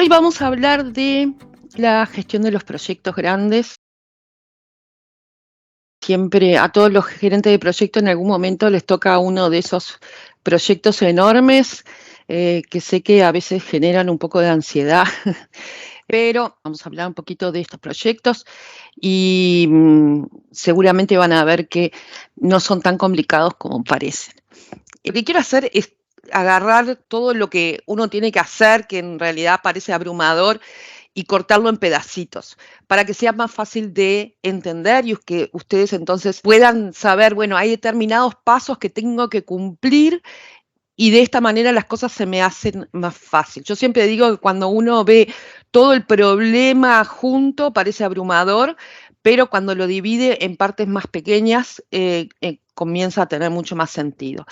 Hoy vamos a hablar de la gestión de los proyectos grandes. Siempre a todos los gerentes de proyecto en algún momento les toca uno de esos proyectos enormes que sé que a veces generan un poco de ansiedad, pero vamos a hablar un poquito de estos proyectos y seguramente van a ver que no son tan complicados como parecen. Lo que quiero hacer es agarrar todo lo que uno tiene que hacer, que en realidad parece abrumador, y cortarlo en pedacitos, para que sea más fácil de entender y que ustedes entonces puedan saber, bueno, hay determinados pasos que tengo que cumplir y de esta manera las cosas se me hacen más fácil. Yo siempre digo que cuando uno ve todo el problema junto parece abrumador, pero cuando lo divide en partes más pequeñas comienza a tener mucho más sentido.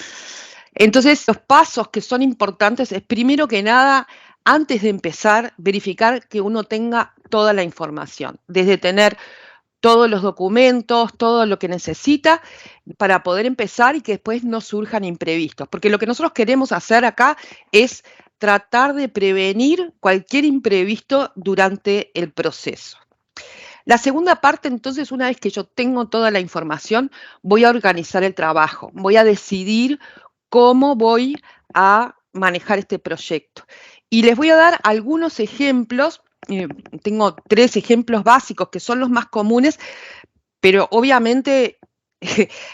Entonces, los pasos que son importantes es, primero que nada, antes de empezar, verificar que uno tenga toda la información, desde tener todos los documentos, todo lo que necesita para poder empezar y que después no surjan imprevistos. Porque lo que nosotros queremos hacer acá es tratar de prevenir cualquier imprevisto durante el proceso. La segunda parte, entonces, una vez que yo tengo toda la información, voy a organizar el trabajo, voy a decidir cómo voy a manejar este proyecto. Y les voy a dar algunos ejemplos, tengo 3 ejemplos básicos que son los más comunes, pero obviamente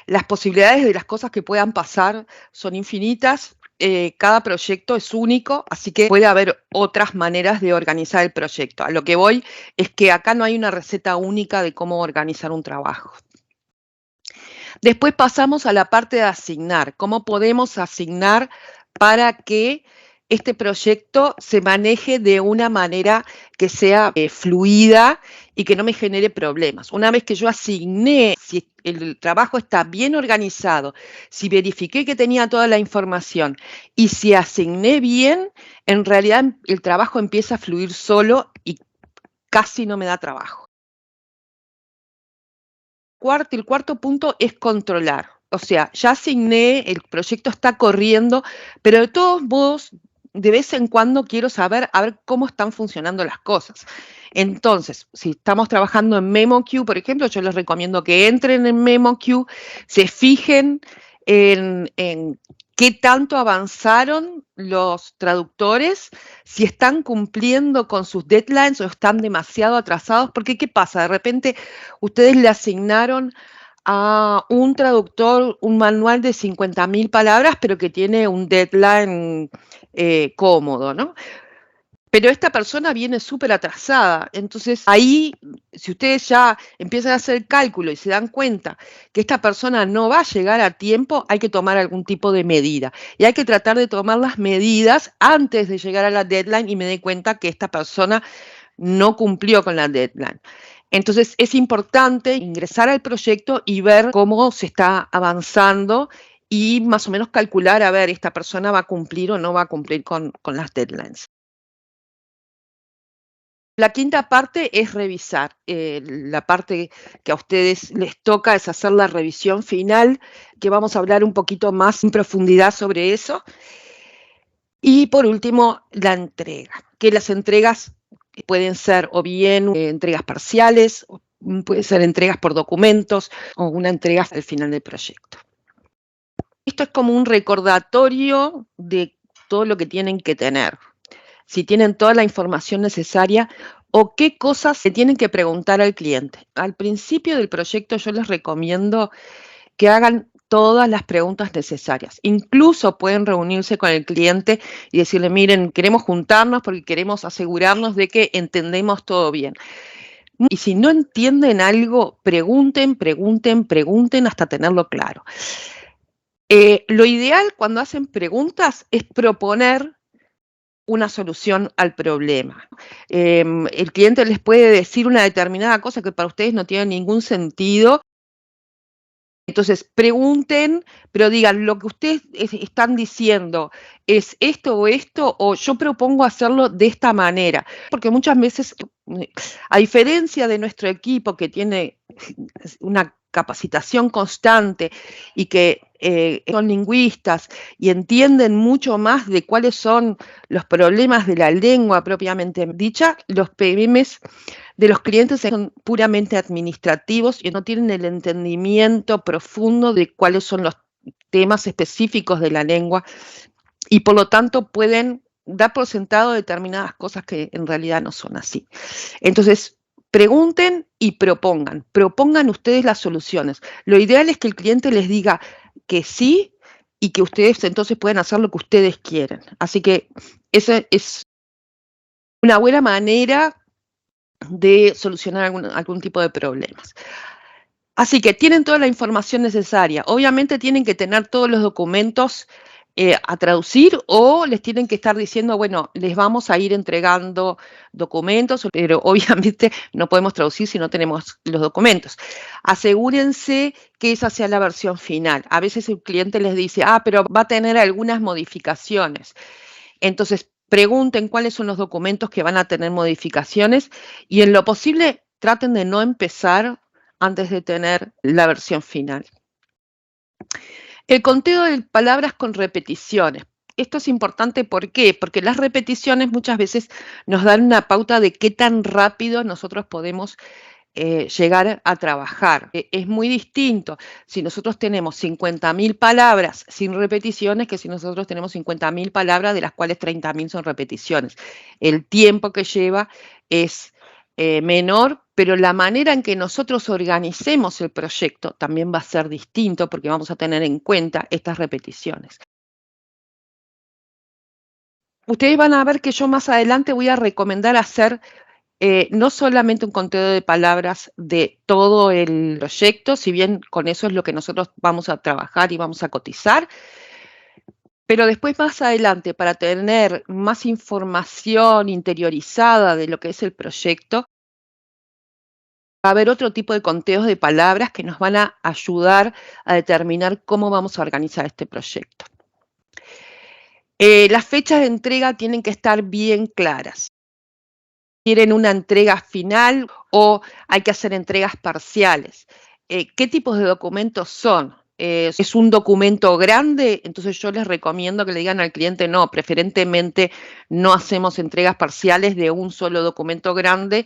las posibilidades de las cosas que puedan pasar son infinitas. Cada proyecto es único, así que puede haber otras maneras de organizar el proyecto. A lo que voy es que acá no hay una receta única de cómo organizar un trabajo. Después pasamos a la parte de asignar. ¿Cómo podemos asignar para que este proyecto se maneje de una manera que sea fluida y que no me genere problemas? Una vez que yo asigné, si el trabajo está bien organizado, si verifiqué que tenía toda la información y si asigné bien, en realidad el trabajo empieza a fluir solo y casi no me da trabajo. El cuarto punto es controlar. O sea, ya asigné, el proyecto está corriendo, pero de todos modos, de vez en cuando quiero saber a ver cómo están funcionando las cosas. Entonces, si estamos trabajando en MemoQ, por ejemplo, yo les recomiendo que entren en MemoQ, se fijen en qué tanto avanzaron los traductores, si están cumpliendo con sus deadlines o están demasiado atrasados, porque ¿qué pasa? De repente ustedes le asignaron a un traductor un manual de 50.000 palabras, pero que tiene un deadline cómodo, ¿no? Pero esta persona viene súper atrasada. Entonces, ahí, si ustedes ya empiezan a hacer el cálculo y se dan cuenta que esta persona no va a llegar a tiempo, hay que tomar algún tipo de medida. Y hay que tratar de tomar las medidas antes de llegar a la deadline y me dé cuenta que esta persona no cumplió con la deadline. Entonces, es importante ingresar al proyecto y ver cómo se está avanzando y más o menos calcular, a ver, esta persona va a cumplir o no va a cumplir con las deadlines. La quinta parte es revisar. La parte que a ustedes les toca es hacer la revisión final, que vamos a hablar un poquito más en profundidad sobre eso. Y por último, la entrega, que las entregas pueden ser o bien entregas parciales, o pueden ser entregas por documentos o una entrega al final del proyecto. Esto es como un recordatorio de todo lo que tienen que tener. Si tienen toda la información necesaria o qué cosas se tienen que preguntar al cliente. Al principio del proyecto yo les recomiendo que hagan todas las preguntas necesarias. Incluso pueden reunirse con el cliente y decirle, miren, queremos juntarnos porque queremos asegurarnos de que entendemos todo bien. Y si no entienden algo, pregunten, pregunten, pregunten hasta tenerlo claro. Lo ideal cuando hacen preguntas es proponer una solución al problema. El cliente les puede decir una determinada cosa que para ustedes no tiene ningún sentido. Entonces, pregunten, pero digan, lo que ustedes están diciendo es esto o esto, o yo propongo hacerlo de esta manera. Porque muchas veces, a diferencia de nuestro equipo que tiene una capacitación constante y que son lingüistas y entienden mucho más de cuáles son los problemas de la lengua propiamente dicha, los PMs de los clientes son puramente administrativos y no tienen el entendimiento profundo de cuáles son los temas específicos de la lengua y por lo tanto pueden dar por sentado determinadas cosas que en realidad no son así. Entonces, pregunten y propongan ustedes las soluciones. Lo ideal es que el cliente les diga que sí y que ustedes entonces pueden hacer lo que ustedes quieren. Así que esa es una buena manera de solucionar algún tipo de problemas. Así que tienen toda la información necesaria. Obviamente tienen que tener todos los documentos a traducir o les tienen que estar diciendo, bueno, les vamos a ir entregando documentos, pero obviamente no podemos traducir si no tenemos los documentos. Asegúrense que esa sea la versión final. A veces el cliente les dice, pero va a tener algunas modificaciones. Entonces, pregunten cuáles son los documentos que van a tener modificaciones y en lo posible traten de no empezar antes de tener la versión final. El conteo de palabras con repeticiones. Esto es importante, ¿por qué? Porque las repeticiones muchas veces nos dan una pauta de qué tan rápido nosotros podemos llegar a trabajar. Es muy distinto si nosotros tenemos 50.000 palabras sin repeticiones que si nosotros tenemos 50.000 palabras de las cuales 30.000 son repeticiones. El tiempo que lleva es menor, pero la manera en que nosotros organicemos el proyecto también va a ser distinto porque vamos a tener en cuenta estas repeticiones. Ustedes van a ver que yo más adelante voy a recomendar hacer no solamente un conteo de palabras de todo el proyecto, si bien con eso es lo que nosotros vamos a trabajar y vamos a cotizar, pero después más adelante, para tener más información interiorizada de lo que es el proyecto, va a haber otro tipo de conteos de palabras que nos van a ayudar a determinar cómo vamos a organizar este proyecto. Las fechas de entrega tienen que estar bien claras. ¿Quieren una entrega final o hay que hacer entregas parciales? ¿Qué tipos de documentos son? ¿Es un documento grande? Entonces yo les recomiendo que le digan al cliente, no, preferentemente no hacemos entregas parciales de un solo documento grande,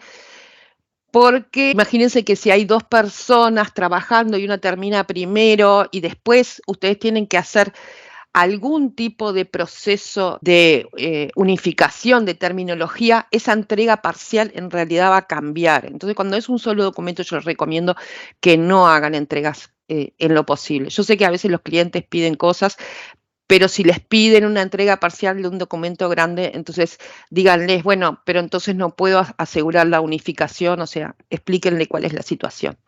porque imagínense que si hay 2 personas trabajando y una termina primero y después ustedes tienen que hacer algún tipo de proceso de unificación de terminología, esa entrega parcial en realidad va a cambiar. Entonces, cuando es un solo documento, yo les recomiendo que no hagan entregas en lo posible. Yo sé que a veces los clientes piden cosas, pero si les piden una entrega parcial de un documento grande, entonces díganles, bueno, pero entonces no puedo asegurar la unificación, o sea, explíquenle cuál es la situación.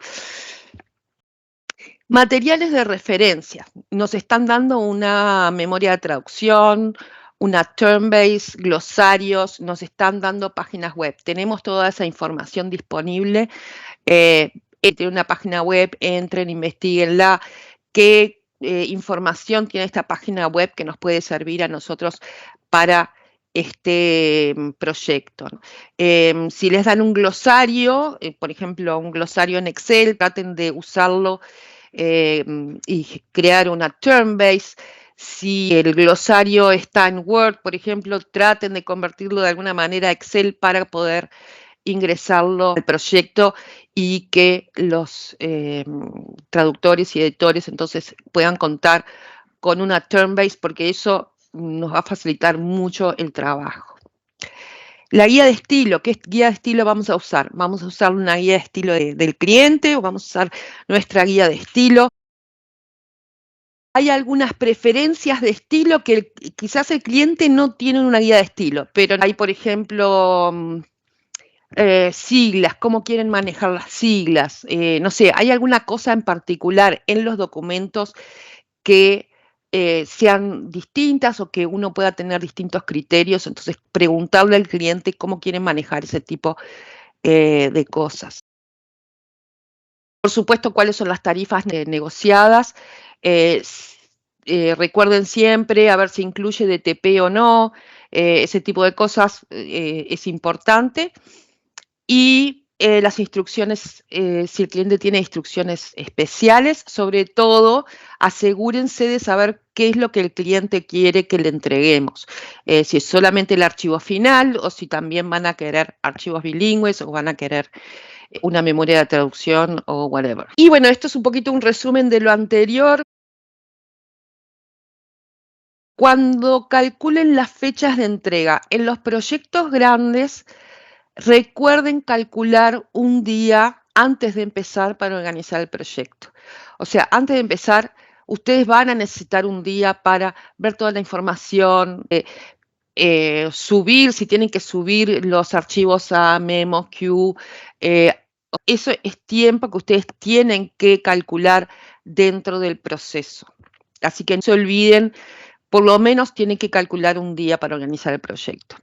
Materiales de referencia. Nos están dando una memoria de traducción, una term base, glosarios, nos están dando páginas web. Tenemos toda esa información disponible. Entre una página web, entren, investiguenla. ¿Qué información tiene esta página web que nos puede servir a nosotros para este proyecto? Si les dan un glosario, por ejemplo, un glosario en Excel, traten de usarlo y crear una term base. Si el glosario está en Word, por ejemplo, traten de convertirlo de alguna manera a Excel para poder ingresarlo al proyecto y que los traductores y editores entonces puedan contar con una term base porque eso nos va a facilitar mucho el trabajo. La guía de estilo, ¿qué guía de estilo vamos a usar? Vamos a usar una guía de estilo del cliente o vamos a usar nuestra guía de estilo. Hay algunas preferencias de estilo que quizás el cliente no tiene una guía de estilo, pero hay, por ejemplo, siglas, cómo quieren manejar las siglas, no sé, ¿hay alguna cosa en particular en los documentos que sean distintas o que uno pueda tener distintos criterios? Entonces, preguntarle al cliente cómo quieren manejar ese tipo de cosas. Por supuesto, cuáles son las tarifas negociadas. Recuerden siempre a ver si incluye DTP o no. Ese tipo de cosas es importante. Y las instrucciones, si el cliente tiene instrucciones especiales, sobre todo asegúrense de saber qué es lo que el cliente quiere que le entreguemos. Si es solamente el archivo final o si también van a querer archivos bilingües o van a querer una memoria de traducción o whatever. Y bueno, esto es un poquito un resumen de lo anterior. Cuando calculen las fechas de entrega en los proyectos grandes, recuerden calcular un día antes de empezar para organizar el proyecto. O sea, antes de empezar, ustedes van a necesitar un día para ver toda la información, subir, si tienen que subir los archivos a MemoQ. Eso es tiempo que ustedes tienen que calcular dentro del proceso. Así que no se olviden, por lo menos tienen que calcular un día para organizar el proyecto.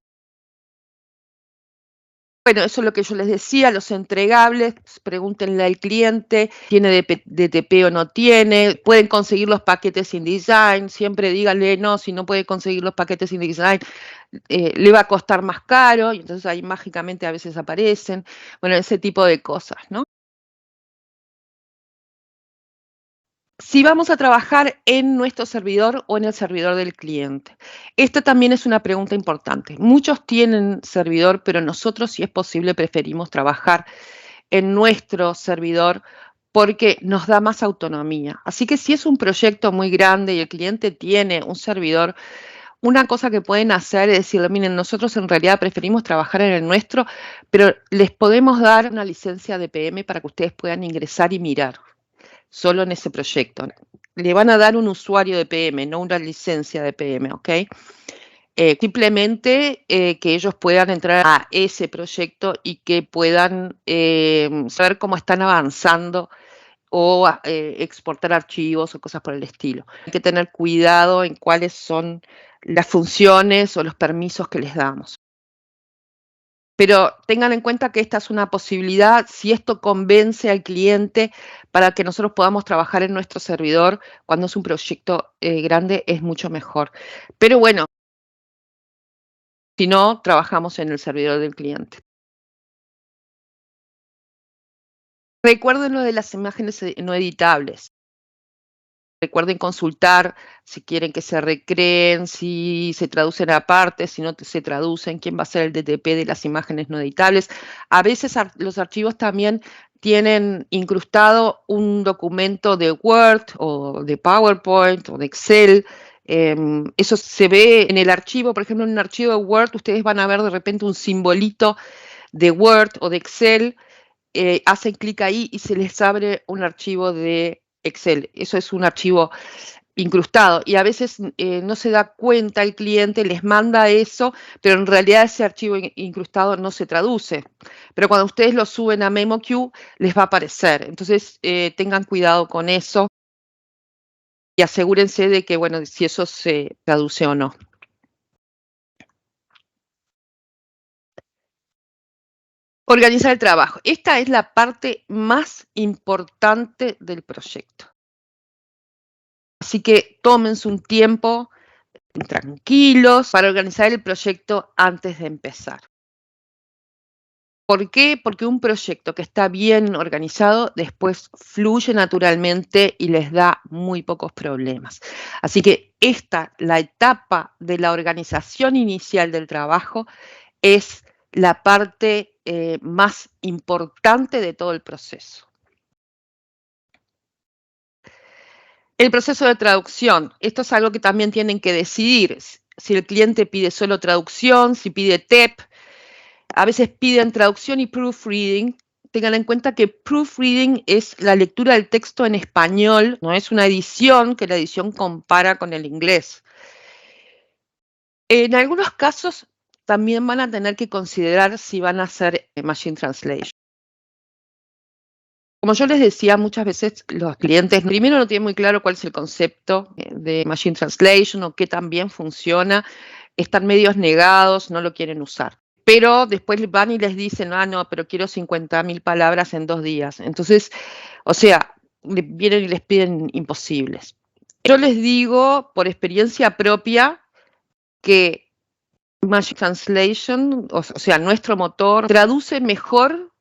Bueno, eso es lo que yo les decía, los entregables, pregúntenle al cliente, ¿tiene DTP o no tiene? Pueden conseguir los paquetes InDesign, siempre díganle, no, si no puede conseguir los paquetes InDesign, le va a costar más caro, y entonces ahí mágicamente a veces aparecen, bueno, ese tipo de cosas, ¿no? Si vamos a trabajar en nuestro servidor o en el servidor del cliente. Esta también es una pregunta importante. Muchos tienen servidor, pero nosotros, si es posible, preferimos trabajar en nuestro servidor porque nos da más autonomía. Así que si es un proyecto muy grande y el cliente tiene un servidor, una cosa que pueden hacer es decirle, miren, nosotros en realidad preferimos trabajar en el nuestro, pero les podemos dar una licencia de PM para que ustedes puedan ingresar y mirar solo en ese proyecto. Le van a dar un usuario de PM, no una licencia de PM, ¿ok? Simplemente que ellos puedan entrar a ese proyecto y que puedan saber cómo están avanzando o exportar archivos o cosas por el estilo. Hay que tener cuidado en cuáles son las funciones o los permisos que les damos. Pero tengan en cuenta que esta es una posibilidad, si esto convence al cliente para que nosotros podamos trabajar en nuestro servidor, cuando es un proyecto grande es mucho mejor. Pero bueno, si no, trabajamos en el servidor del cliente. Recuerden lo de las imágenes no editables. Recuerden consultar si quieren que se recreen, si se traducen aparte, si no se traducen, quién va a ser el DTP de las imágenes no editables. A veces los archivos también tienen incrustado un documento de Word o de PowerPoint o de Excel. Eso se ve en el archivo, por ejemplo, en un archivo de Word, ustedes van a ver de repente un simbolito de Word o de Excel, hacen clic ahí y se les abre un archivo de Excel. Eso es un archivo incrustado y a veces no se da cuenta el cliente, les manda eso, pero en realidad ese archivo incrustado no se traduce. Pero cuando ustedes lo suben a MemoQ, les va a aparecer. Entonces, tengan cuidado con eso y asegúrense de que, bueno, si eso se traduce o no. Organizar el trabajo. Esta es la parte más importante del proyecto. Así que tómense un tiempo tranquilos para organizar el proyecto antes de empezar. ¿Por qué? Porque un proyecto que está bien organizado después fluye naturalmente y les da muy pocos problemas. Así que la etapa de la organización inicial del trabajo, es la parte más importante de todo el proceso. El proceso de traducción. Esto es algo que también tienen que decidir. Si el cliente pide solo traducción, si pide TEP. A veces piden traducción y proofreading. Tengan en cuenta que proofreading es la lectura del texto en español, no es una edición, que la edición compara con el inglés. En algunos casos también van a tener que considerar si van a hacer machine translation. Como yo les decía, muchas veces los clientes primero no tienen muy claro cuál es el concepto de machine translation o qué tan bien funciona, están medios negados, no lo quieren usar. Pero después van y les dicen, ah, no, pero quiero 50.000 palabras en 2 días. Entonces, o sea, vienen y les piden imposibles. Yo les digo, por experiencia propia, que Machine Translation, o sea, nuestro motor, traduce mejor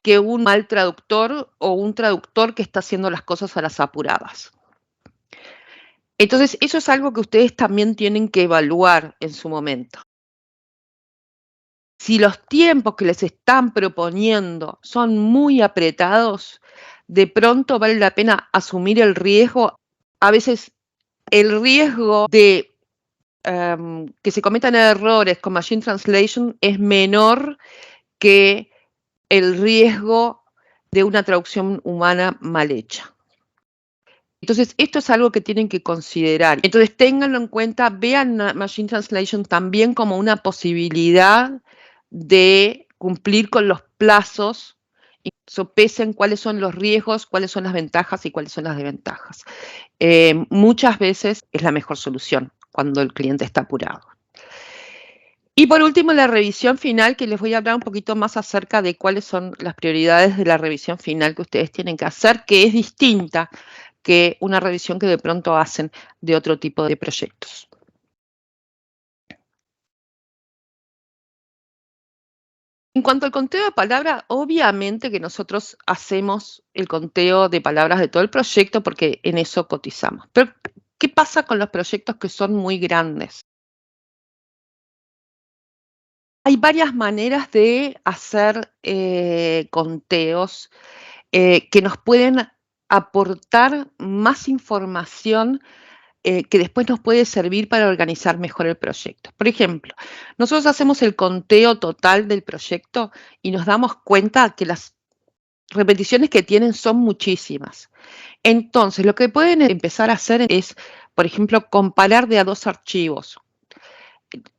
que un mal traductor o un traductor que está haciendo las cosas a las apuradas. Entonces, eso es algo que ustedes también tienen que evaluar en su momento. Si los tiempos que les están proponiendo son muy apretados, de pronto vale la pena asumir el riesgo. A veces el riesgo de que se cometan errores con Machine Translation es menor que el riesgo de una traducción humana mal hecha. Entonces, esto es algo que tienen que considerar. Entonces, ténganlo en cuenta, vean Machine Translation también como una posibilidad de cumplir con los plazos y sopesen cuáles son los riesgos, cuáles son las ventajas y cuáles son las desventajas. Muchas veces es la mejor solución cuando el cliente está apurado. Y por último, la revisión final, que les voy a hablar un poquito más acerca de cuáles son las prioridades de la revisión final que ustedes tienen que hacer, que es distinta que una revisión que de pronto hacen de otro tipo de proyectos. En cuanto al conteo de palabras, obviamente que nosotros hacemos el conteo de palabras de todo el proyecto porque en eso cotizamos. Pero, ¿qué pasa con los proyectos que son muy grandes? Hay varias maneras de hacer conteos que nos pueden aportar más información que después nos puede servir para organizar mejor el proyecto. Por ejemplo, nosotros hacemos el conteo total del proyecto y nos damos cuenta que las repeticiones que tienen son muchísimas. Entonces, lo que pueden empezar a hacer es, por ejemplo, comparar de a dos archivos.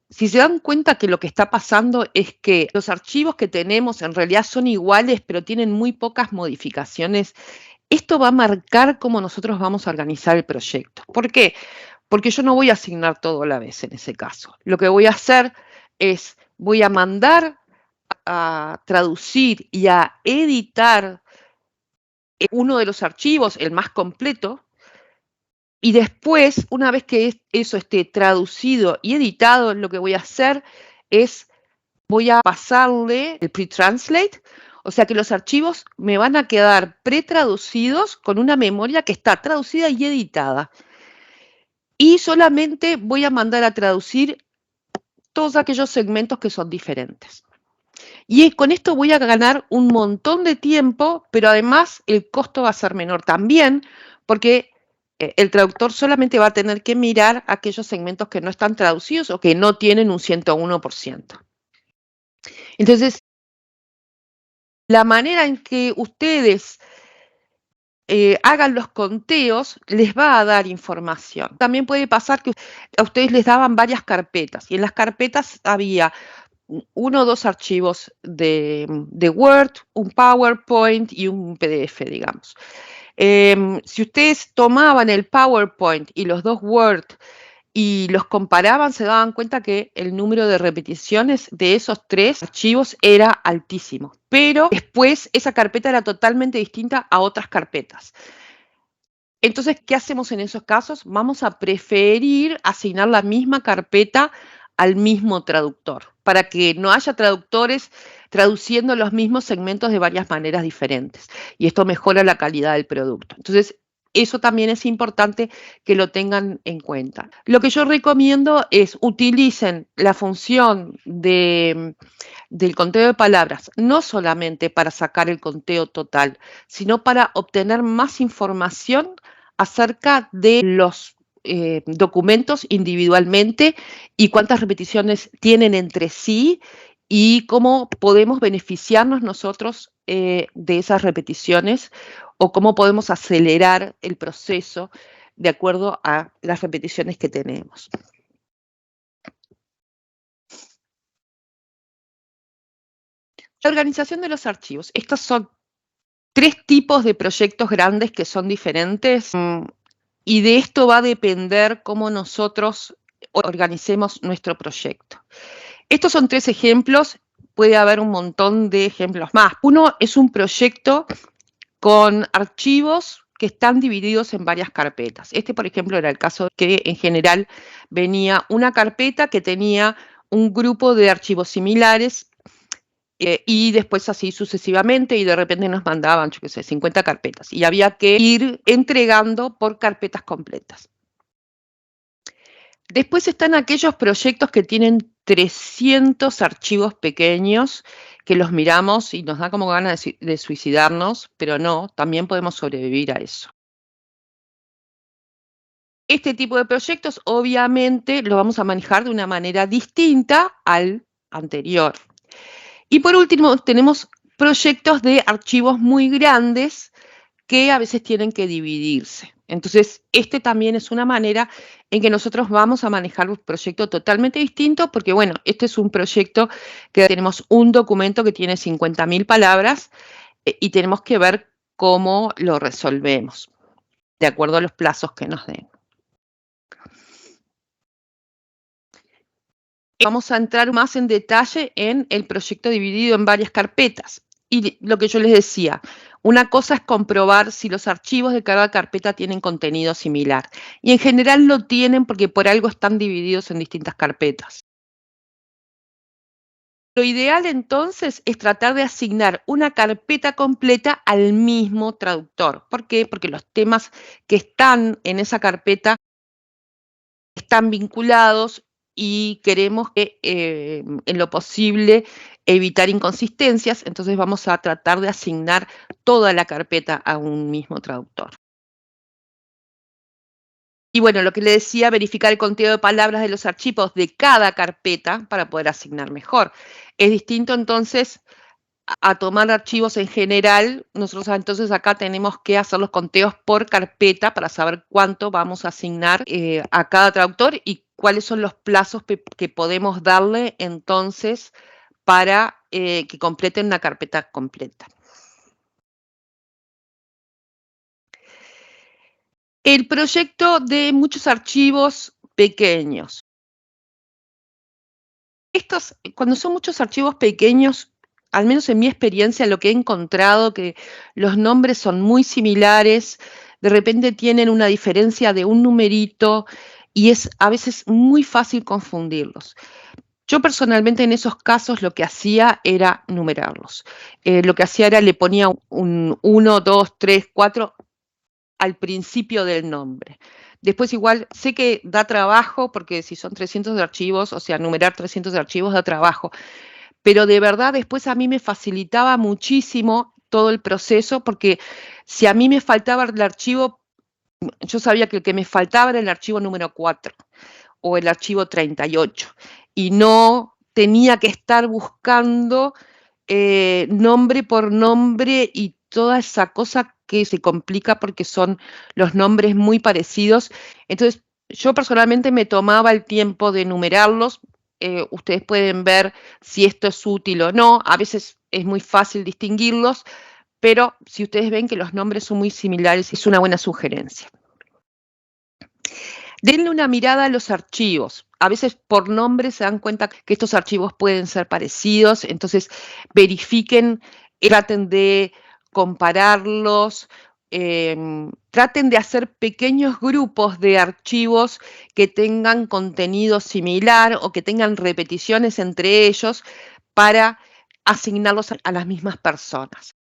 Si se dan cuenta que lo que está pasando es que los archivos que tenemos en realidad son iguales, pero tienen muy pocas modificaciones, esto va a marcar cómo nosotros vamos a organizar el proyecto. ¿Por qué? Porque yo no voy a asignar todo a la vez en ese caso. Lo que voy a hacer es, voy a mandar a traducir y a editar uno de los archivos, el más completo, y después, una vez que eso esté traducido y editado, lo que voy a hacer es, voy a pasarle el pre-translate, o sea que los archivos me van a quedar pretraducidos con una memoria que está traducida y editada. Y solamente voy a mandar a traducir todos aquellos segmentos que son diferentes. Y con esto voy a ganar un montón de tiempo, pero además el costo va a ser menor también, porque el traductor solamente va a tener que mirar aquellos segmentos que no están traducidos o que no tienen un 101%. Entonces, la manera en que ustedes hagan los conteos les va a dar información. También puede pasar que a ustedes les daban varias carpetas y en las carpetas había 1 o 2 archivos de Word, un PowerPoint y un PDF, digamos. Si ustedes tomaban el PowerPoint y los 2 Word y los comparaban, se daban cuenta que el número de repeticiones de esos 3 archivos era altísimo. Pero después esa carpeta era totalmente distinta a otras carpetas. Entonces, ¿qué hacemos en esos casos? Vamos a preferir asignar la misma carpeta al mismo traductor, para que no haya traductores traduciendo los mismos segmentos de varias maneras diferentes. Y esto mejora la calidad del producto. Entonces, eso también es importante que lo tengan en cuenta. Lo que yo recomiendo es utilicen la función del conteo de palabras, no solamente para sacar el conteo total, sino para obtener más información acerca de los documentos individualmente y cuántas repeticiones tienen entre sí y cómo podemos beneficiarnos nosotros de esas repeticiones o cómo podemos acelerar el proceso de acuerdo a las repeticiones que tenemos. La organización de los archivos. Estos son 3 tipos de proyectos grandes que son diferentes y de esto va a depender cómo nosotros organicemos nuestro proyecto. Estos son 3 ejemplos, puede haber un montón de ejemplos más. Uno es un proyecto con archivos que están divididos en varias carpetas. Este, por ejemplo, era el caso que en general venía una carpeta que tenía un grupo de archivos similares y después así sucesivamente, y de repente nos mandaban, yo qué sé, 50 carpetas, y había que ir entregando por carpetas completas. Después están aquellos proyectos que tienen 300 archivos pequeños, que los miramos y nos da como ganas de suicidarnos, pero no, también podemos sobrevivir a eso. Este tipo de proyectos obviamente lo vamos a manejar de una manera distinta al anterior. Y por último, tenemos proyectos de archivos muy grandes que a veces tienen que dividirse. Entonces, este también es una manera en que nosotros vamos a manejar un proyecto totalmente distinto, porque bueno, este es un proyecto que tenemos un documento que tiene 50.000 palabras y tenemos que ver cómo lo resolvemos, de acuerdo a los plazos que nos den. Vamos a entrar más en detalle en el proyecto dividido en varias carpetas. Y lo que yo les decía, una cosa es comprobar si los archivos de cada carpeta tienen contenido similar. Y en general lo tienen porque por algo están divididos en distintas carpetas. Lo ideal entonces es tratar de asignar una carpeta completa al mismo traductor. ¿Por qué? Porque los temas que están en esa carpeta están vinculados y queremos que en lo posible evitar inconsistencias, entonces vamos a tratar de asignar toda la carpeta a un mismo traductor. Y bueno, lo que le decía, verificar el contenido de palabras de los archivos de cada carpeta para poder asignar mejor. Es distinto entonces a tomar archivos en general. Nosotros entonces acá tenemos que hacer los conteos por carpeta para saber cuánto vamos a asignar a cada traductor y cuáles son los plazos que podemos darle entonces para que completen una carpeta completa. El proyecto de muchos archivos pequeños. Cuando son muchos archivos pequeños, al menos en mi experiencia, lo que he encontrado que los nombres son muy similares, de repente tienen una diferencia de un numerito y es a veces muy fácil confundirlos. Yo personalmente en esos casos lo que hacía era numerarlos. Lo que hacía era le ponía un 1, 2, 3, 4 al principio del nombre. Después igual sé que da trabajo, porque si son 300 de archivos, o sea, numerar 300 de archivos da trabajo, pero de verdad después a mí me facilitaba muchísimo todo el proceso, porque si a mí me faltaba el archivo, yo sabía que el que me faltaba era el archivo número 4 o el archivo 38, y no tenía que estar buscando nombre por nombre y toda esa cosa que se complica porque son los nombres muy parecidos. Entonces, yo personalmente me tomaba el tiempo de enumerarlos. Ustedes pueden ver si esto es útil o no. A veces es muy fácil distinguirlos, pero si ustedes ven que los nombres son muy similares, es una buena sugerencia. Denle una mirada a los archivos. A veces por nombre se dan cuenta que estos archivos pueden ser parecidos, entonces verifiquen, traten de compararlos, traten de hacer pequeños grupos de archivos que tengan contenido similar o que tengan repeticiones entre ellos para asignarlos a las mismas personas.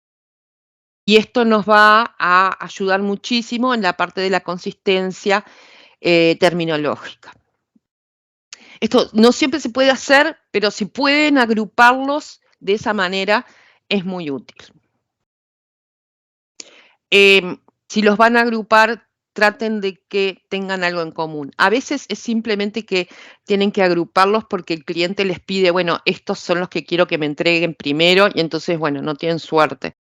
Y esto nos va a ayudar muchísimo en la parte de la consistencia terminológica. Esto no siempre se puede hacer, pero si pueden agruparlos de esa manera, es muy útil. Si los van a agrupar, traten de que tengan algo en común. A veces es simplemente que tienen que agruparlos porque el cliente les pide, bueno, estos son los que quiero que me entreguen primero, y entonces, bueno, no tienen suerte.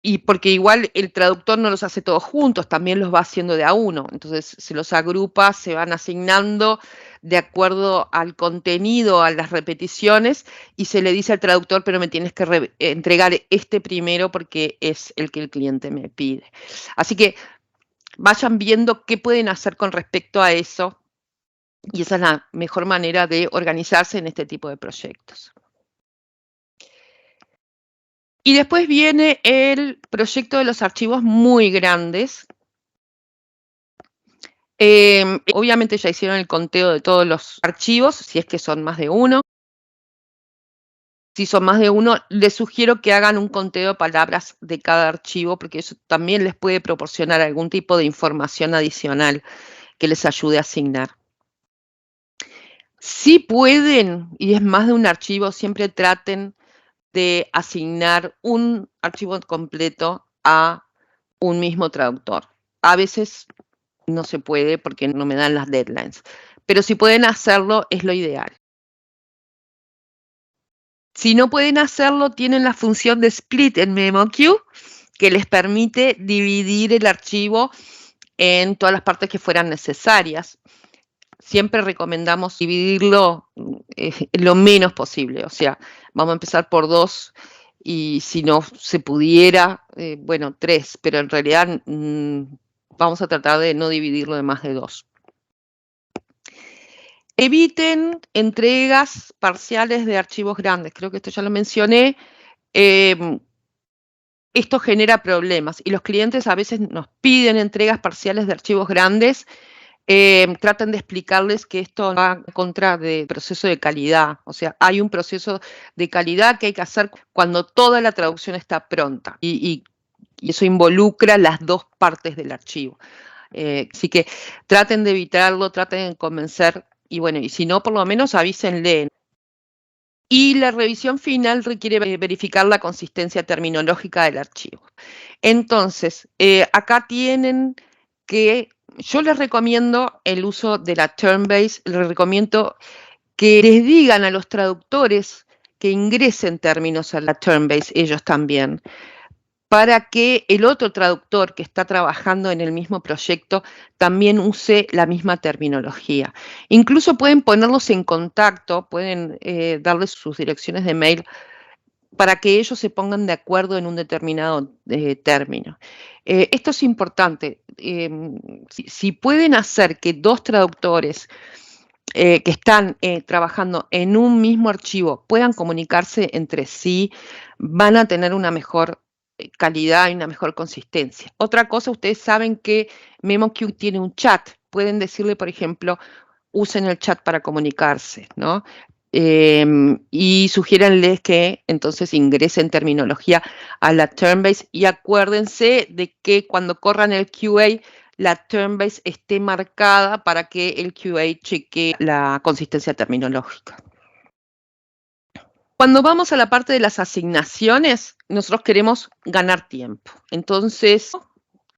Y porque igual el traductor no los hace todos juntos, también los va haciendo de a uno. Entonces se los agrupa, se van asignando de acuerdo al contenido, a las repeticiones, y se le dice al traductor, pero me tienes que entregar este primero porque es el que el cliente me pide. Así que vayan viendo qué pueden hacer con respecto a eso, y esa es la mejor manera de organizarse en este tipo de proyectos. Y después viene el proyecto de los archivos muy grandes. Obviamente ya hicieron el conteo de todos los archivos, si es que son más de uno. Si son más de uno, les sugiero que hagan un conteo de palabras de cada archivo, porque eso también les puede proporcionar algún tipo de información adicional que les ayude a asignar. Si pueden, y es más de un archivo, siempre traten de asignar un archivo completo a un mismo traductor. A veces no se puede porque no me dan las deadlines, pero si pueden hacerlo es lo ideal. Si no pueden hacerlo, tienen la función de split en MemoQ que les permite dividir el archivo en todas las partes que fueran necesarias. Siempre recomendamos dividirlo lo menos posible, o sea, vamos a empezar por 2 y si no se pudiera, bueno, 3, pero en realidad vamos a tratar de no dividirlo de más de 2. Eviten entregas parciales de archivos grandes, creo que esto ya lo mencioné. Esto genera problemas y los clientes a veces nos piden entregas parciales de archivos grandes. Traten de explicarles que esto va en contra del proceso de calidad. O sea, hay un proceso de calidad que hay que hacer cuando toda la traducción está pronta y eso involucra las dos partes del archivo. Así que traten de evitarlo, traten de convencer y bueno, y si no, por lo menos avísenle. Y la revisión final requiere verificar la consistencia terminológica del archivo. Entonces, acá tienen que, yo les recomiendo el uso de la term base, les recomiendo que les digan a los traductores que ingresen términos a la term base, ellos también, para que el otro traductor que está trabajando en el mismo proyecto también use la misma terminología. Incluso pueden ponerlos en contacto, pueden darles sus direcciones de mail para que ellos se pongan de acuerdo en un determinado término. Esto es importante. Si pueden hacer que dos traductores que están trabajando en un mismo archivo puedan comunicarse entre sí, van a tener una mejor calidad y una mejor consistencia. Otra cosa, ustedes saben que MemoQ tiene un chat. Pueden decirle, por ejemplo, usen el chat para comunicarse, ¿no? Y sugiéranles que entonces ingresen terminología a la term base y acuérdense de que cuando corran el QA, la term base esté marcada para que el QA chequee la consistencia terminológica. Cuando vamos a la parte de las asignaciones, nosotros queremos ganar tiempo. Entonces,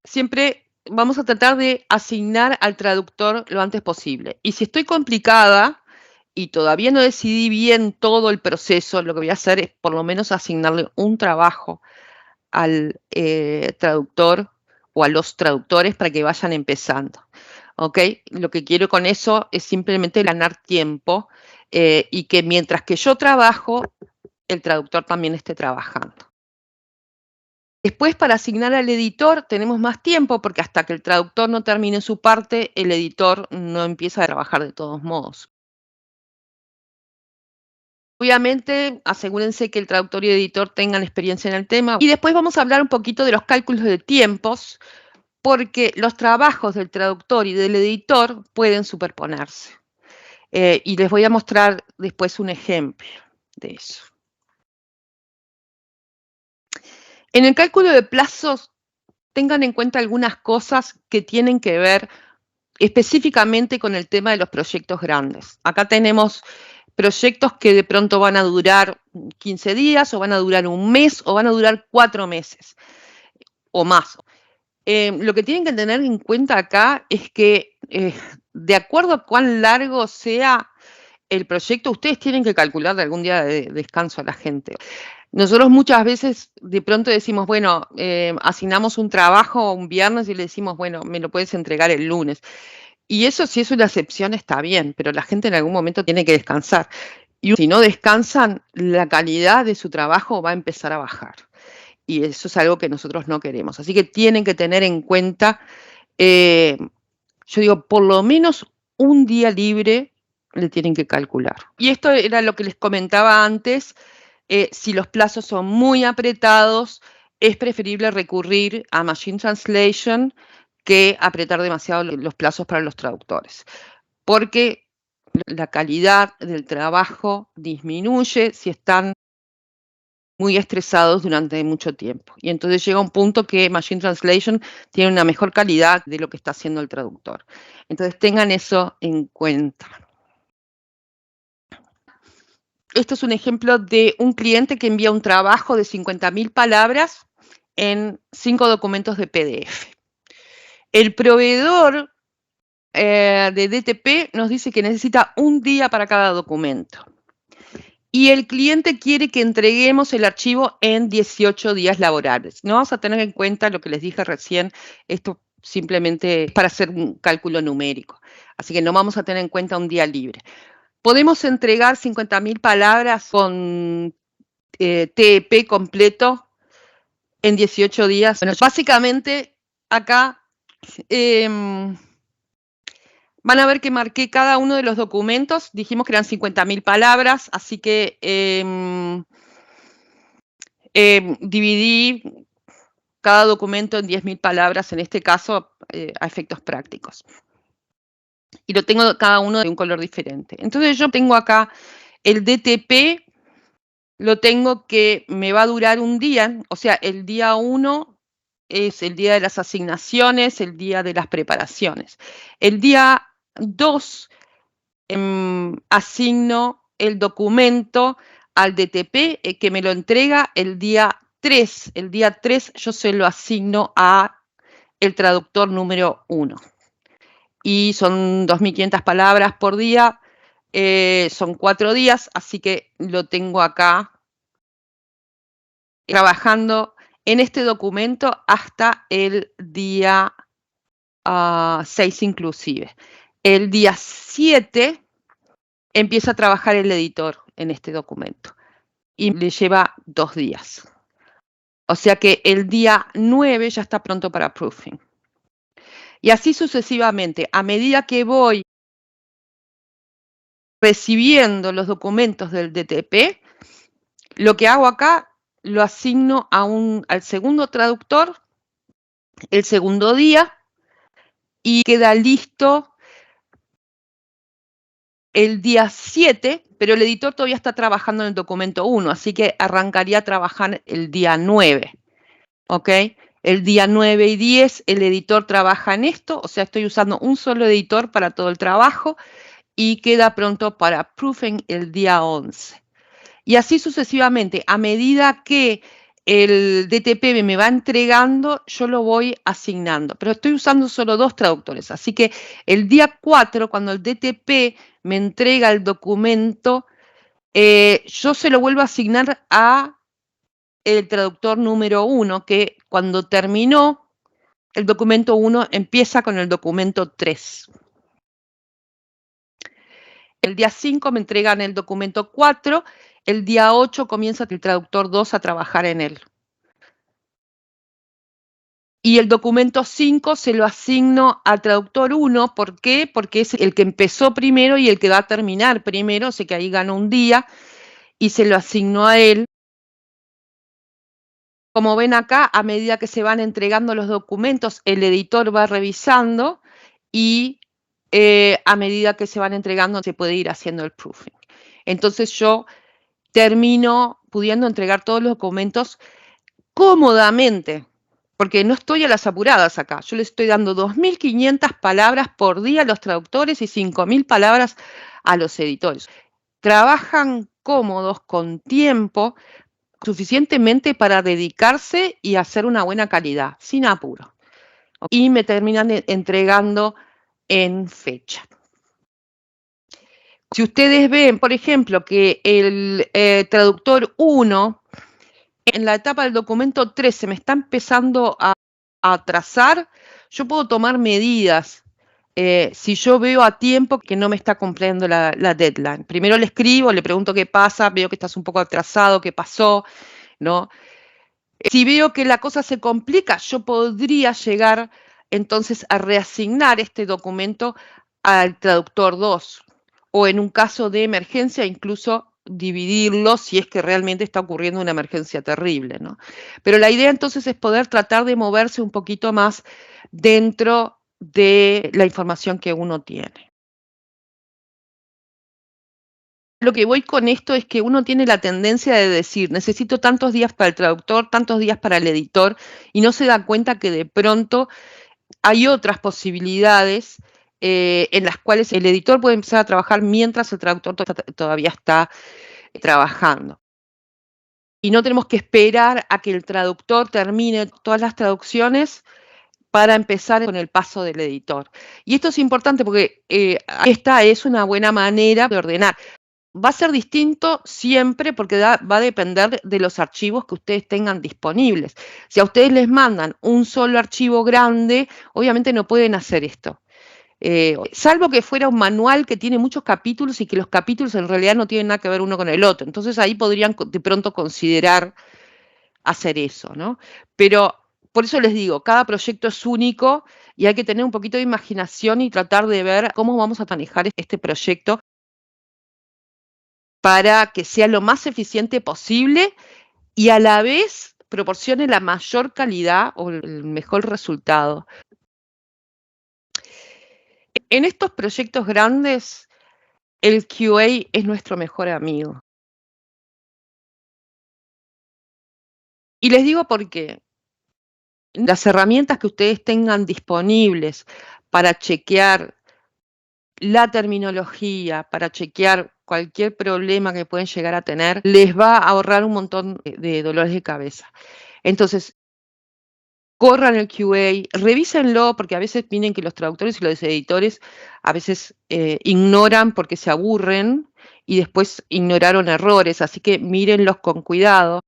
siempre vamos a tratar de asignar al traductor lo antes posible. Y si estoy complicada y todavía no decidí bien todo el proceso, lo que voy a hacer es por lo menos asignarle un trabajo al traductor o a los traductores para que vayan empezando. ¿Ok? Lo que quiero con eso es simplemente ganar tiempo y que mientras que yo trabajo, el traductor también esté trabajando. Después, para asignar al editor, tenemos más tiempo porque hasta que el traductor no termine su parte, el editor no empieza a trabajar de todos modos. Obviamente, asegúrense que el traductor y el editor tengan experiencia en el tema. Y después vamos a hablar un poquito de los cálculos de tiempos, porque los trabajos del traductor y del editor pueden superponerse. Y les voy a mostrar después un ejemplo de eso. En el cálculo de plazos, tengan en cuenta algunas cosas que tienen que ver específicamente con el tema de los proyectos grandes. Acá tenemos proyectos que de pronto van a durar 15 días, o van a durar un mes, o van a durar 4 meses, o más. Lo que tienen que tener en cuenta acá es que, de acuerdo a cuán largo sea el proyecto, ustedes tienen que calcularle algún día de descanso a la gente. Nosotros muchas veces de pronto decimos, bueno, asignamos un trabajo un viernes y le decimos, bueno, me lo puedes entregar el lunes. Y eso, si es una excepción, está bien, pero la gente en algún momento tiene que descansar. Y si no descansan, la calidad de su trabajo va a empezar a bajar. Y eso es algo que nosotros no queremos. Así que tienen que tener en cuenta, yo digo, por lo menos un día libre le tienen que calcular. Y esto era lo que les comentaba antes. Si los plazos son muy apretados, es preferible recurrir a Machine Translation que apretar demasiado los plazos para los traductores, porque la calidad del trabajo disminuye si están muy estresados durante mucho tiempo. Y entonces llega un punto que Machine Translation tiene una mejor calidad de lo que está haciendo el traductor. Entonces tengan eso en cuenta. Esto es un ejemplo de un cliente que envía un trabajo de 50.000 palabras en 5 documentos de PDF. El proveedor de DTP nos dice que necesita un día para cada documento. Y el cliente quiere que entreguemos el archivo en 18 días laborables. No vamos a tener en cuenta lo que les dije recién, esto simplemente es para hacer un cálculo numérico. Así que no vamos a tener en cuenta un día libre. Podemos entregar 50.000 palabras con TEP completo en 18 días. Bueno, básicamente acá van a ver que marqué cada uno de los documentos, dijimos que eran 50.000 palabras, así que dividí cada documento en 10.000 palabras, en este caso a efectos prácticos. Y lo tengo cada uno de un color diferente. Entonces yo tengo acá el DTP, lo tengo que me va a durar un día, o sea, el día 1 es el día de las asignaciones, el día de las preparaciones. El día 2 asigno el documento al DTP que me lo entrega el día 3. El día 3 yo se lo asigno a el traductor número 1. Y son 2.500 palabras por día, son 4 días, así que lo tengo acá trabajando en este documento hasta el día 6 inclusive. El día 7 empieza a trabajar el editor en este documento y le lleva 2 días. O sea que el día 9 ya está pronto para proofing. Y así sucesivamente, a medida que voy recibiendo los documentos del DTP, lo que hago acá lo asigno al segundo traductor el segundo día y queda listo el día 7, pero el editor todavía está trabajando en el documento 1, así que arrancaría a trabajar el día 9, ¿ok? El día 9 y 10 el editor trabaja en esto, o sea, estoy usando un solo editor para todo el trabajo y queda pronto para proofing el día 11. Y así sucesivamente, a medida que el DTP me va entregando, yo lo voy asignando. Pero estoy usando solo 2 traductores, así que el día 4, cuando el DTP me entrega el documento, yo se lo vuelvo a asignar a el traductor número 1, que cuando terminó el documento 1 empieza con el documento 3. El día 5 me entregan el documento 4, el día 8 comienza el traductor 2 a trabajar en él. Y el documento 5 se lo asigno al traductor 1, ¿por qué? Porque es el que empezó primero y el que va a terminar primero, sé que ahí gano un día, y se lo asigno a él. Como ven acá, a medida que se van entregando los documentos, el editor va revisando y a medida que se van entregando se puede ir haciendo el proofing. Entonces yo termino pudiendo entregar todos los documentos cómodamente, porque no estoy a las apuradas acá. Yo le estoy dando 2.500 palabras por día a los traductores y 5.000 palabras a los editores. Trabajan cómodos, con tiempo, suficientemente para dedicarse y hacer una buena calidad, sin apuro. Y me terminan entregando en fecha. Si ustedes ven, por ejemplo, que el traductor 1, en la etapa del documento 3 se me está empezando a atrasar, yo puedo tomar medidas si yo veo a tiempo que no me está cumpliendo la deadline. Primero le escribo, le pregunto qué pasa, veo que estás un poco atrasado, qué pasó, ¿no? Si veo que la cosa se complica, yo podría llegar entonces a reasignar este documento al traductor 2 o en un caso de emergencia incluso dividirlo si es que realmente está ocurriendo una emergencia terrible, ¿no? Pero la idea entonces es poder tratar de moverse un poquito más dentro de la información que uno tiene. Lo que voy con esto es que uno tiene la tendencia de decir, necesito tantos días para el traductor, tantos días para el editor, y no se da cuenta que de pronto hay otras posibilidades en las cuales el editor puede empezar a trabajar mientras el traductor todavía está trabajando. Y no tenemos que esperar a que el traductor termine todas las traducciones para empezar con el paso del editor. Y esto es importante porque esta es una buena manera de ordenar. Va a ser distinto siempre porque va a depender de los archivos que ustedes tengan disponibles. Si a ustedes les mandan un solo archivo grande, obviamente no pueden hacer esto. Salvo que fuera un manual que tiene muchos capítulos y que los capítulos en realidad no tienen nada que ver uno con el otro. Entonces ahí podrían de pronto considerar hacer eso, ¿no? Pero por eso les digo, cada proyecto es único y hay que tener un poquito de imaginación y tratar de ver cómo vamos a manejar este proyecto para que sea lo más eficiente posible y a la vez proporcione la mayor calidad o el mejor resultado. En estos proyectos grandes, el QA es nuestro mejor amigo. Y les digo por qué. Las herramientas que ustedes tengan disponibles para chequear la terminología, para chequear cualquier problema que pueden llegar a tener, les va a ahorrar un montón de dolores de cabeza. Entonces, corran el QA, revísenlo, porque a veces vienen que los traductores y los editores a veces ignoran porque se aburren y después ignoraron errores, así que mírenlos con cuidado.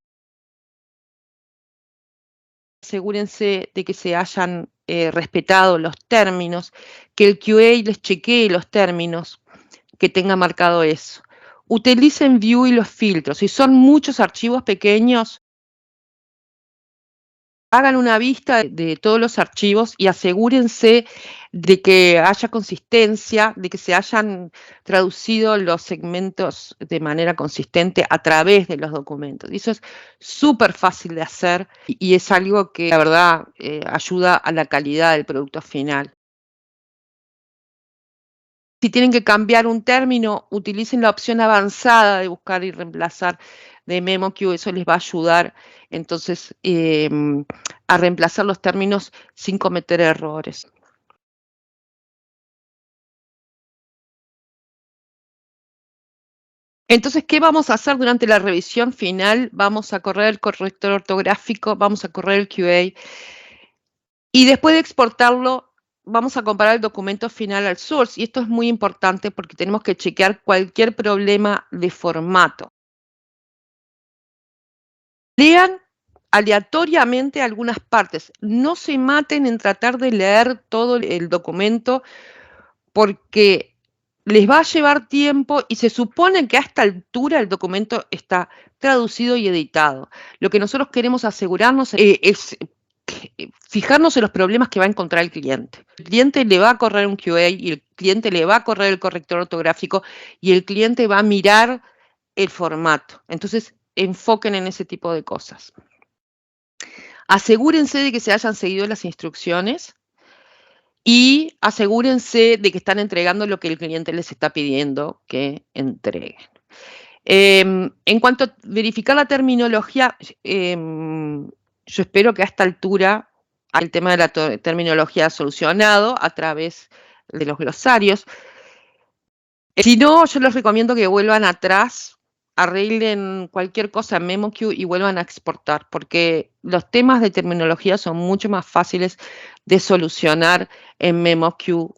Asegúrense de que se hayan respetado los términos, que el QA les chequee los términos, que tenga marcado eso. Utilicen View y los filtros. Si son muchos archivos pequeños, hagan una vista de todos los archivos y asegúrense de que haya consistencia, de que se hayan traducido los segmentos de manera consistente a través de los documentos. Y eso es súper fácil de hacer y es algo que la verdad ayuda a la calidad del producto final. Si tienen que cambiar un término, utilicen la opción avanzada de buscar y reemplazar de MemoQ, eso les va a ayudar entonces a reemplazar los términos sin cometer errores. Entonces, ¿qué vamos a hacer durante la revisión final? Vamos a correr el corrector ortográfico, vamos a correr el QA y después de exportarlo, vamos a comparar el documento final al source. Y esto es muy importante porque tenemos que chequear cualquier problema de formato. Lean aleatoriamente algunas partes. No se maten en tratar de leer todo el documento porque les va a llevar tiempo y se supone que a esta altura el documento está traducido y editado. Lo que nosotros queremos asegurarnos es fijarnos en los problemas que va a encontrar el cliente. El cliente le va a correr un QA y el cliente le va a correr el corrector ortográfico y el cliente va a mirar el formato. Entonces, enfoquen en ese tipo de cosas. Asegúrense de que se hayan seguido las instrucciones y asegúrense de que están entregando lo que el cliente les está pidiendo que entreguen. En cuanto a verificar la terminología, yo espero que a esta altura el tema de la terminología solucionado a través de los glosarios. Si no, yo les recomiendo que vuelvan atrás, arreglen cualquier cosa en MemoQ y vuelvan a exportar, porque los temas de terminología son mucho más fáciles de solucionar en MemoQ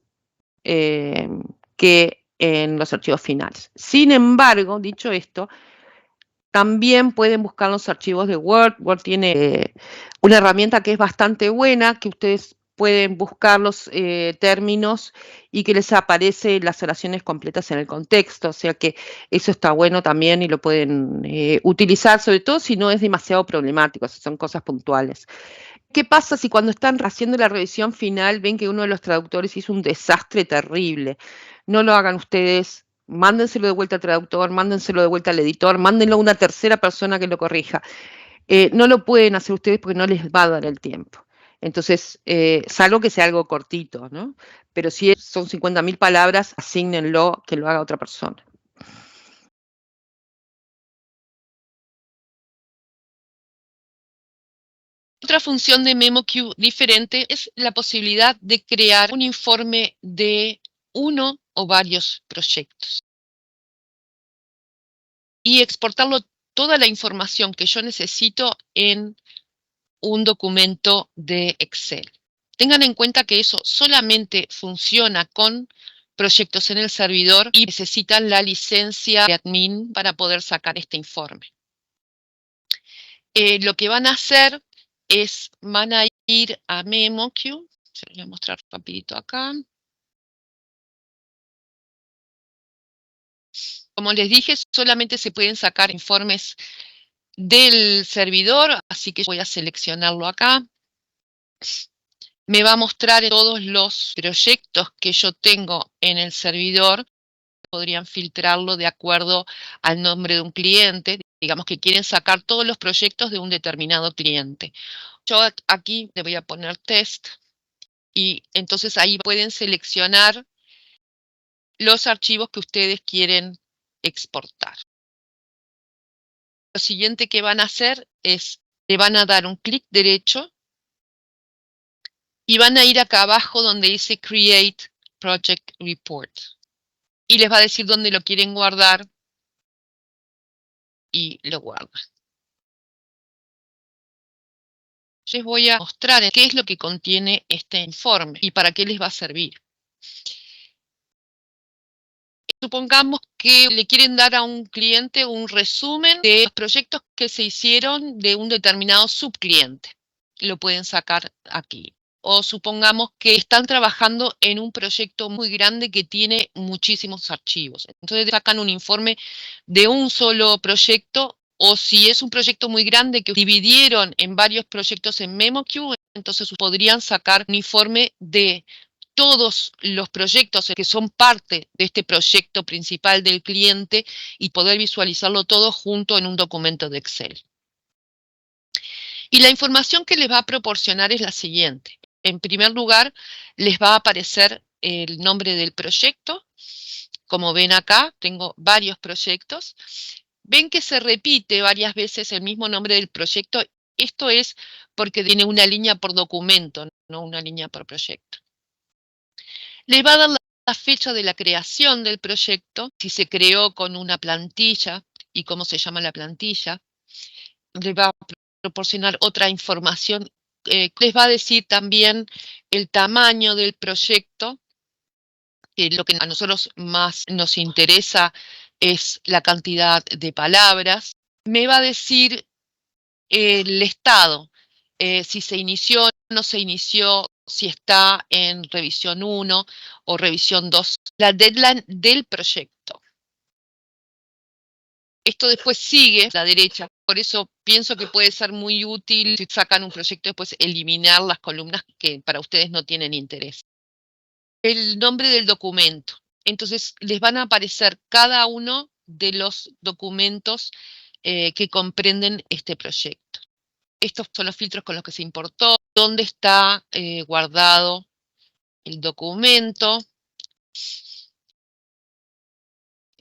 que en los archivos finales. Sin embargo, dicho esto, también pueden buscar los archivos de Word. Word tiene una herramienta que es bastante buena, que ustedes pueden buscar los términos y que les aparece las oraciones completas en el contexto. O sea que eso está bueno también y lo pueden utilizar, sobre todo si no es demasiado problemático, si son cosas puntuales. ¿Qué pasa si cuando están haciendo la revisión final ven que uno de los traductores hizo un desastre terrible? No lo hagan ustedes, mándenselo de vuelta al traductor, mándenselo de vuelta al editor, mándenlo a una tercera persona que lo corrija. No lo pueden hacer ustedes porque no les va a dar el tiempo. Entonces, salvo que sea algo cortito, ¿no? Pero si son 50.000 palabras, asígnenlo que lo haga otra persona. Otra función de MemoQ diferente es la posibilidad de crear un informe de uno o varios proyectos y exportarlo toda la información que yo necesito en un documento de Excel. Tengan en cuenta que eso solamente funciona con proyectos en el servidor y necesitan la licencia de admin para poder sacar este informe. Lo que van a hacer es, van a ir a MemoQ, se lo voy a mostrar rapidito acá. Como les dije, solamente se pueden sacar informes del servidor, así que voy a seleccionarlo acá. Me va a mostrar todos los proyectos que yo tengo en el servidor. Podrían filtrarlo de acuerdo al nombre de un cliente. Digamos que quieren sacar todos los proyectos de un determinado cliente. Yo aquí le voy a poner test y entonces ahí pueden seleccionar los archivos que ustedes quieren exportar. Lo siguiente que van a hacer es, le van a dar un clic derecho y van a ir acá abajo donde dice Create Project Report. Y les va a decir dónde lo quieren guardar y lo guardan. Les voy a mostrar qué es lo que contiene este informe y para qué les va a servir. Supongamos que le quieren dar a un cliente un resumen de los proyectos que se hicieron de un determinado subcliente. Lo pueden sacar aquí. O supongamos que están trabajando en un proyecto muy grande que tiene muchísimos archivos. Entonces sacan un informe de un solo proyecto, o si es un proyecto muy grande que dividieron en varios proyectos en MemoQ, entonces podrían sacar un informe de todos los proyectos que son parte de este proyecto principal del cliente y poder visualizarlo todo junto en un documento de Excel. Y la información que les va a proporcionar es la siguiente. En primer lugar, les va a aparecer el nombre del proyecto. Como ven acá, tengo varios proyectos. Ven que se repite varias veces el mismo nombre del proyecto. Esto es porque tiene una línea por documento, no una línea por proyecto. Les va a dar la fecha de la creación del proyecto, si se creó con una plantilla y cómo se llama la plantilla. Les va a proporcionar otra información. Les va a decir también el tamaño del proyecto, que lo que a nosotros más nos interesa es la cantidad de palabras. Me va a decir el estado, si se inició o no se inició, si está en revisión 1 o revisión 2, la deadline del proyecto. Esto después sigue a la derecha, por eso pienso que puede ser muy útil si sacan un proyecto después eliminar las columnas que para ustedes no tienen interés. El nombre del documento. Entonces les van a aparecer cada uno de los documentos que comprenden este proyecto. Estos son los filtros con los que se importó, dónde está guardado el documento.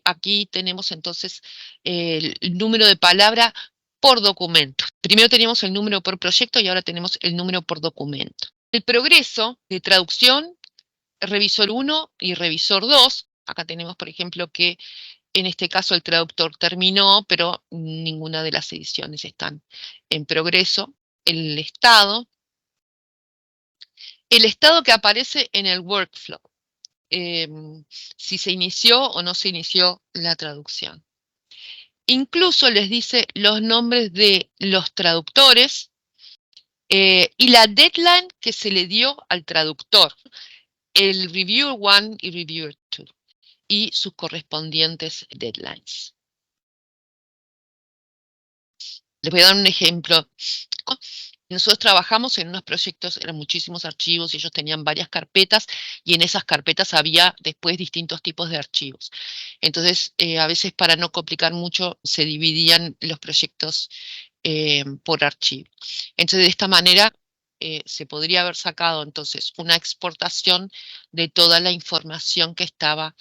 Aquí tenemos entonces el número de palabra por documento. Primero teníamos el número por proyecto y ahora tenemos el número por documento. El progreso de traducción, revisor 1 y revisor 2. Acá tenemos, por ejemplo, que en este caso el traductor terminó, pero ninguna de las ediciones están en progreso. El estado que aparece en el workflow. Si se inició o no se inició la traducción. Incluso les dice los nombres de los traductores y la deadline que se le dio al traductor, el Reviewer 1 y Reviewer 2, y sus correspondientes deadlines. Les voy a dar un ejemplo. Nosotros trabajamos en unos proyectos, eran muchísimos archivos y ellos tenían varias carpetas y en esas carpetas había después distintos tipos de archivos. Entonces, a veces para no complicar mucho, se dividían los proyectos por archivo. Entonces, de esta manera se podría haber sacado entonces una exportación de toda la información que estaba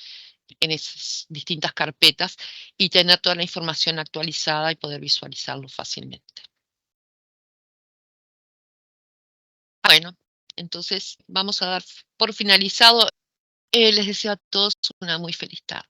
en esas distintas carpetas y tener toda la información actualizada y poder visualizarlo fácilmente. Bueno, entonces vamos a dar por finalizado. Les deseo a todos una muy feliz tarde.